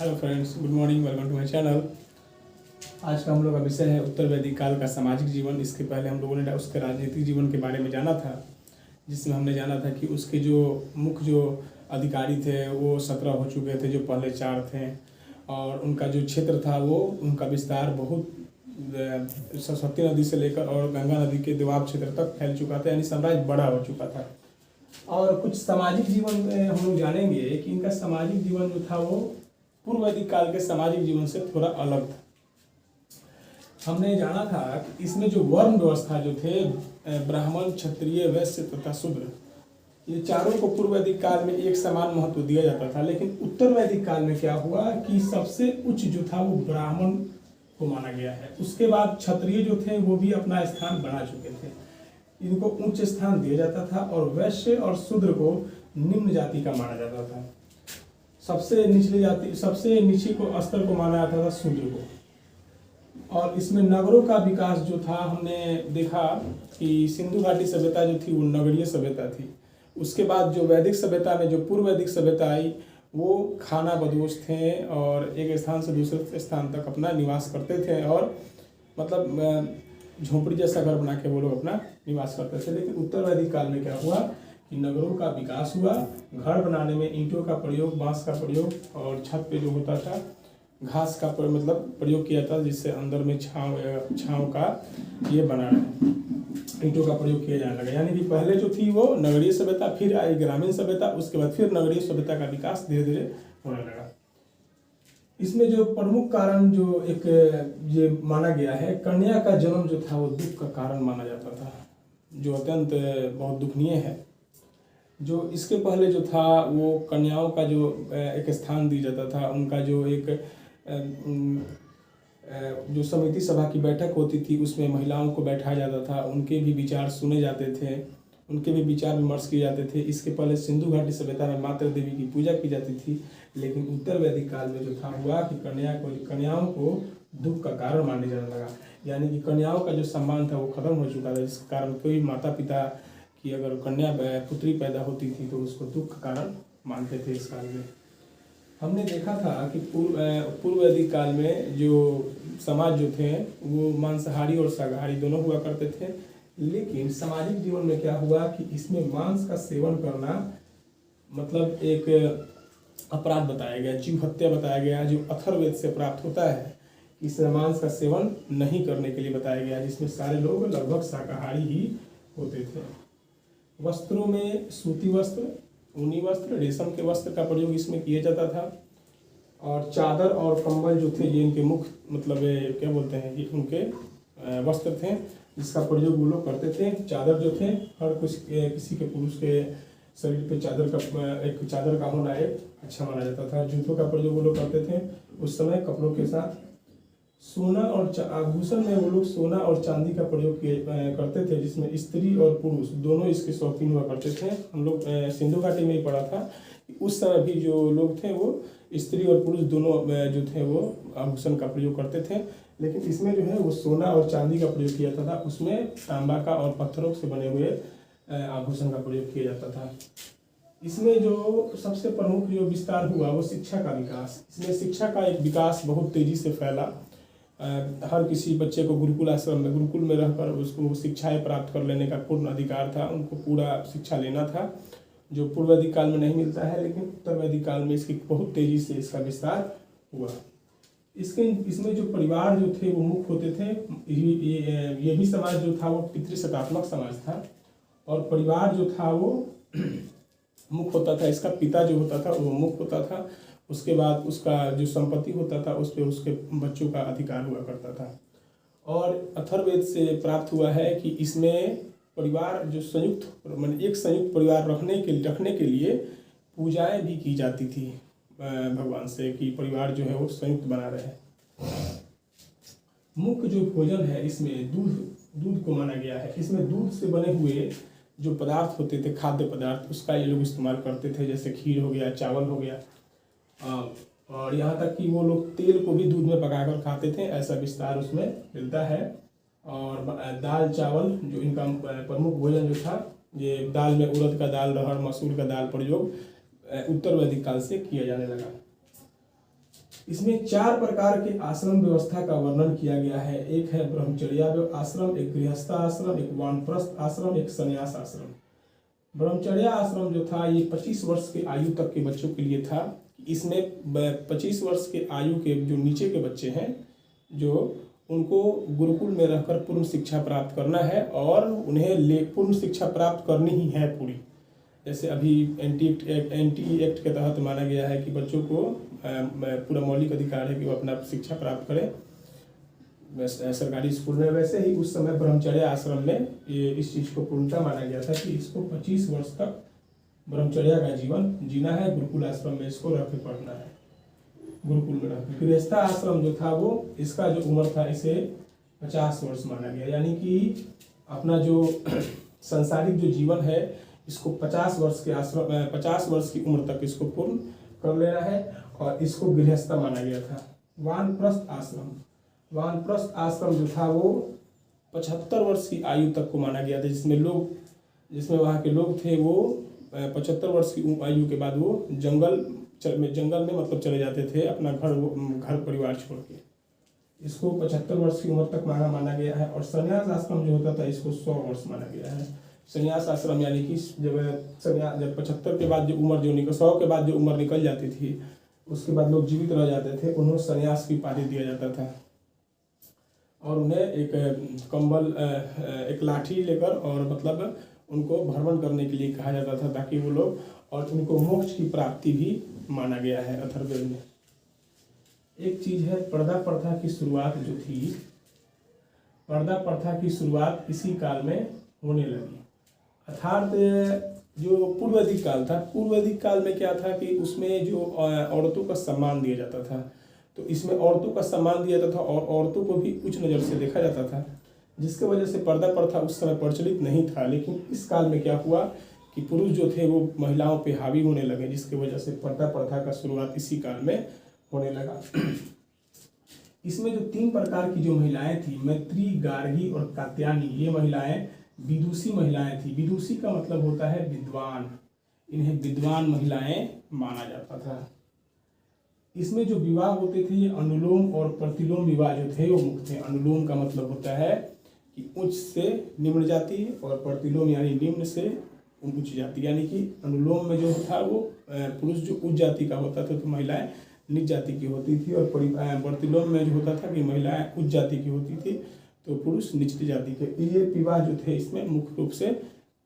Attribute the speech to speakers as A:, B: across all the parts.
A: Hello friends, good morning, welcome to my channel. आज का हम लोग का विषय है उत्तर वैदिक काल का सामाजिक जीवन। इसके पहले हम लोगों ने उसके राजनीतिक जीवन के बारे में जाना था, जिसमें हमने जाना था कि उसके जो मुख्य अधिकारी थे वो 17 हो चुके थे, जो पहले 4 थे, और उनका जो क्षेत्र था वो उनका विस्तार बहुत सरस्वती नदी से लेकर और गंगा नदी के दोआब क्षेत्र तक फैल चुका था, यानी साम्राज्य बड़ा हो चुका था। और कुछ सामाजिक जीवन में हम लोग जानेंगे कि इनका सामाजिक जीवन जो था वो पूर्व वैदिक काल के सामाजिक जीवन से थोड़ा अलग था। हमने जाना था कि इसमें जो वर्ण व्यवस्था जो थे, ब्राह्मण, क्षत्रिय, वैश्य तथा शूद्र, ये चारों को पूर्व वैदिक काल में एक समान महत्व दिया जाता था। लेकिन उत्तर वैदिक काल में क्या हुआ कि सबसे उच्च जो था वो ब्राह्मण को माना गया है। उसके बाद क्षत्रिय जो थे वो भी अपना स्थान बना चुके थे, इनको उच्च स्थान दिया जाता था, और वैश्य और शूद्र को निम्न जाति का माना जाता था। सबसे निचली जाति, सबसे नीचे को स्तर को माना जाता था शूद्र को। और इसमें नगरों का विकास जो था, हमने देखा कि सिंधु घाटी सभ्यता जो थी वो नगरीय सभ्यता थी। उसके बाद जो वैदिक सभ्यता में जो पूर्व वैदिक सभ्यता आई वो खाना बदोश थे और एक स्थान से दूसरे स्थान तक अपना निवास करते थे, और मतलब झोपड़ी जैसा घर बना के वो लोग अपना निवास करते थे। लेकिन उत्तर वैदिक काल में क्या हुआ कि नगरों का विकास हुआ। घर बनाने में ईंटों का प्रयोग, बांस का प्रयोग, और छत पे जो होता था घास का मतलब प्रयोग किया था, जिससे अंदर में छांव का ये बना है, ईंटों का प्रयोग किया जाने लगा। यानी कि पहले जो थी वो नगरीय सभ्यता, फिर आई ग्रामीण सभ्यता, उसके बाद फिर नगरीय सभ्यता का विकास धीरे धीरे होने लगा। इसमें जो प्रमुख कारण जो एक ये माना गया है, कन्या का जन्म जो था वो दुख का कारण माना जाता था, जो अत्यंत बहुत दुखनीय है। जो इसके पहले जो था वो कन्याओं का जो एक स्थान दिया जाता था, उनका जो एक जो समिति सभा की बैठक होती थी उसमें महिलाओं को बैठाया जाता था, उनके भी विचार सुने जाते थे, उनके भी विचार विमर्श किए जाते थे। इसके पहले सिंधु घाटी सभ्यता में मातृ देवी की पूजा की जाती थी। लेकिन उत्तर वैदिक काल में जो था हुआ कि कन्याओं को दुख का कारण मानने जाने लगा, यानी कि कन्याओं का जो सम्मान था वो खत्म हो चुका था, जिसके कारण कोई माता पिता की अगर कन्या पुत्री पैदा होती थी तो उसको दुख का कारण मानते थे। इस काल में हमने देखा था कि पूर्व वैदिक काल में जो समाज जो थे वो मांसाहारी और शाकाहारी दोनों हुआ करते थे। लेकिन सामाजिक जीवन में क्या हुआ कि इसमें मांस का सेवन करना मतलब एक अपराध बताया गया, जीव हत्या बताया गया, जो अथर्ववेद से प्राप्त होता है। इस मांस का सेवन नहीं करने के लिए बताया गया, जिसमें सारे लोग लगभग शाकाहारी ही होते थे। वस्त्रों में सूती वस्त्र, ऊनी वस्त्र, रेशम के वस्त्र का प्रयोग इसमें किया जाता था, और चादर और कंबल जो थे ये इनके मुख्य मतलब क्या बोलते हैं कि उनके वस्त्र थे, जिसका प्रयोग वो लोग करते थे। चादर जो थे हर किसी के पुरुष के शरीर पे चादर का होना एक अच्छा माना जाता था। जूतों का प्रयोग वो लोग करते थे उस समय कपड़ों के साथ। सोना और आभूषण में वो लोग सोना और चांदी का प्रयोग करते थे, जिसमें स्त्री और पुरुष दोनों इसके शौकीन हुआ करते थे। हम लोग सिंधु घाटी में ही पढ़ा था उस समय भी जो लोग थे वो स्त्री और पुरुष दोनों जो थे वो आभूषण का प्रयोग करते थे। लेकिन इसमें जो है वो सोना और चांदी का प्रयोग किया जाता था, उसमें तांबा का और पत्थरों से बने हुए आभूषण का प्रयोग किया जाता था। इसमें जो सबसे प्रमुख जो विस्तार हुआ वो शिक्षा का विकास। इसमें शिक्षा का एक विकास बहुत तेजी से फैला। हर किसी बच्चे को गुरुकुल आश्रम में, गुरुकुल में रहकर उसको शिक्षाएं प्राप्त कर लेने का पूर्ण अधिकार था, उनको पूरा शिक्षा लेना था, जो पूर्व वैदिक काल में नहीं मिलता है। लेकिन उत्तर वैदिक काल में इसकी बहुत तेजी से इसका विस्तार हुआ। इसमें जो परिवार जो थे वो मुख्य होते थे। ये भी समाज जो था वो पितृसत्तात्मक समाज था, और परिवार जो था वो मुख्य होता था। इसका पिता जो होता था वो मुख्य होता था, उसके बाद उसका जो संपत्ति होता था उस पर उसके बच्चों का अधिकार हुआ करता था। और अथर्ववेद से प्राप्त हुआ है कि इसमें परिवार जो संयुक्त मतलब एक संयुक्त परिवार रखने के लिए पूजाएं भी की जाती थी भगवान से, कि परिवार जो है वो संयुक्त बना रहे। मुख्य जो भोजन है इसमें दूध को माना गया है। इसमें दूध से बने हुए जो पदार्थ होते थे, खाद्य पदार्थ, उसका ये लोग इस्तेमाल करते थे, जैसे खीर हो गया, चावल हो गया, और यहाँ तक कि वो लोग तेल को भी दूध में पकाकर खाते थे। ऐसा विस्तार उसमें मिलता है। और दाल चावल जो इनका प्रमुख भोजन जो था, ये दाल में उड़द का दाल, अरहर, मसूर का दाल प्रयोग उत्तर वैदिक काल से किया जाने लगा। इसमें 4 प्रकार के आश्रम व्यवस्था का वर्णन किया गया है। एक है ब्रह्मचर्या आश्रम, एक गृहस्थ आश्रम, एक वानप्रस्थ आश्रम, एक संन्यास आश्रम। ब्रह्मचर्या आश्रम जो था ये 25 वर्ष के आयु तक के बच्चों के लिए था। इसमें 25 वर्ष के आयु के जो नीचे के बच्चे हैं, जो उनको गुरुकुल में रहकर पूर्ण शिक्षा प्राप्त करना है और उन्हें पूर्ण शिक्षा प्राप्त करनी ही है पूरी। जैसे अभी एंटी एक्ट के तहत माना गया है कि बच्चों को पूरा मौलिक अधिकार है कि वो अपना शिक्षा प्राप्त करें सरकारी स्कूल में, वैसे ही उस समय ब्रह्मचर्य आश्रम में ये इस चीज़ को पूर्णता माना गया था कि इसको 25 वर्ष तक ब्रह्मचर्या का जीवन जीना है। गुरुकुल आश्रम में इसको रह के पढ़ना है, गुरुकुल में रह के। गृहस्थ आश्रम जो था वो इसका जो उम्र था इसे 50 वर्ष माना गया, यानी कि अपना जो सांसारिक जो जीवन है इसको 50 वर्ष की उम्र तक इसको पूर्ण कर लेना है और इसको गृहस्थ माना गया था। वानप्रस्थ आश्रम जो था वो 75 वर्ष की आयु तक को माना गया था, जिसमें वहाँ के लोग थे वो 75 वर्ष की आयु के बाद वो जंगल में मतलब चले जाते थे अपना घर परिवार छोड़ के। इसको 75 वर्ष की उम्र तक माना गया है। और संन्यास आश्रम जो होता था इसको 100 वर्ष माना गया है। संन्यास आश्रम यानी कि जब 75 के बाद जो उम्र 100 के बाद जो उम्र निकल जाती थी उसके बाद लोग जीवित रह जाते थे, उन्हें संन्यास की उपाधि दिया जाता था और उन्हें एक कंबल एक लाठी लेकर और मतलब उनको भ्रमण करने के लिए कहा जाता था ताकि वो लोग, और उनको मोक्ष की प्राप्ति भी माना गया है अथर्ववेद में। एक चीज़ है पर्दा प्रथा की शुरुआत जो थी, पर्दा प्रथा की शुरुआत इसी काल में होने लगी। अर्थात जो पूर्ववैदिक काल था, पूर्ववैदिक काल में क्या था कि उसमें जो औरतों का सम्मान दिया जाता था, तो इसमें औरतों का सम्मान दिया जाता था और औरतों को भी उच्च नज़र से देखा जाता था, जिसके वजह से पर्दा प्रथा उस समय प्रचलित नहीं था। लेकिन इस काल में क्या हुआ कि पुरुष जो थे वो महिलाओं पे हावी होने लगे, जिसके वजह से पर्दा प्रथा का शुरुआत इसी काल में होने लगा। इसमें जो 3 प्रकार की जो महिलाएं थी, मैत्री, गार्गी और कात्यायनी, ये महिलाएं विदुषी महिलाएं थी। विदुषी का मतलब होता है विद्वान, इन्हें विद्वान महिलाएं माना जाता था। इसमें जो विवाह होते थे अनुलोम और प्रतिलोम विवाह जो थे वो मुख्य थे। अनुलोम का मतलब होता है कि उच्च से निम्न जाति और प्रतिलोम यानी निम्न से उच्च जाति, यानी कि अनुलोम में जो था वो पुरुष जो उच्च जाति का होता था तो महिलाएं नीच जाति की होती थी, और प्रतिलोम में जो होता था कि महिलाएं उच्च जाति की होती थी तो पुरुष निचली जाति के। ये विवाह जो थे इसमें मुख्य रूप से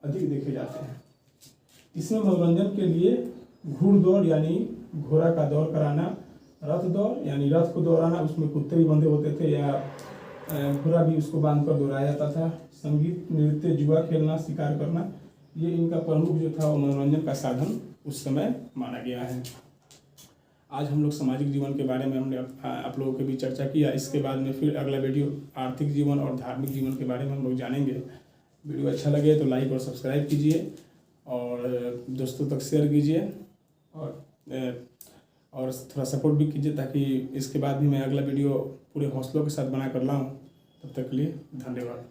A: अधिक देखे जाते हैं। इसमें मनोरंजन के लिए घुड़दौड़ यानी घोड़ा का दौड़ कराना, रथ दौड़ यानी रथ को दौड़ाना, उसमें कुत्ते भी बंधे होते थे या घोड़ा भी उसको बांधकर दौड़ाया जाता था। संगीत, नृत्य, जुआ खेलना, शिकार करना, ये इनका प्रमुख जो था वो मनोरंजन का साधन उस समय माना गया है। आज हम लोग सामाजिक जीवन के बारे में हमने आप लोगों के बीच चर्चा किया। इसके बाद में फिर अगला वीडियो आर्थिक जीवन और धार्मिक जीवन के बारे में हम लोग जानेंगे। वीडियो अच्छा लगे तो लाइक और सब्सक्राइब कीजिए और दोस्तों तक शेयर कीजिए और थोड़ा सपोर्ट भी कीजिए ताकि इसके बाद भी मैं अगला वीडियो पूरे हौसलों के साथ बना कर लाऊं। तब तक के लिए धन्यवाद।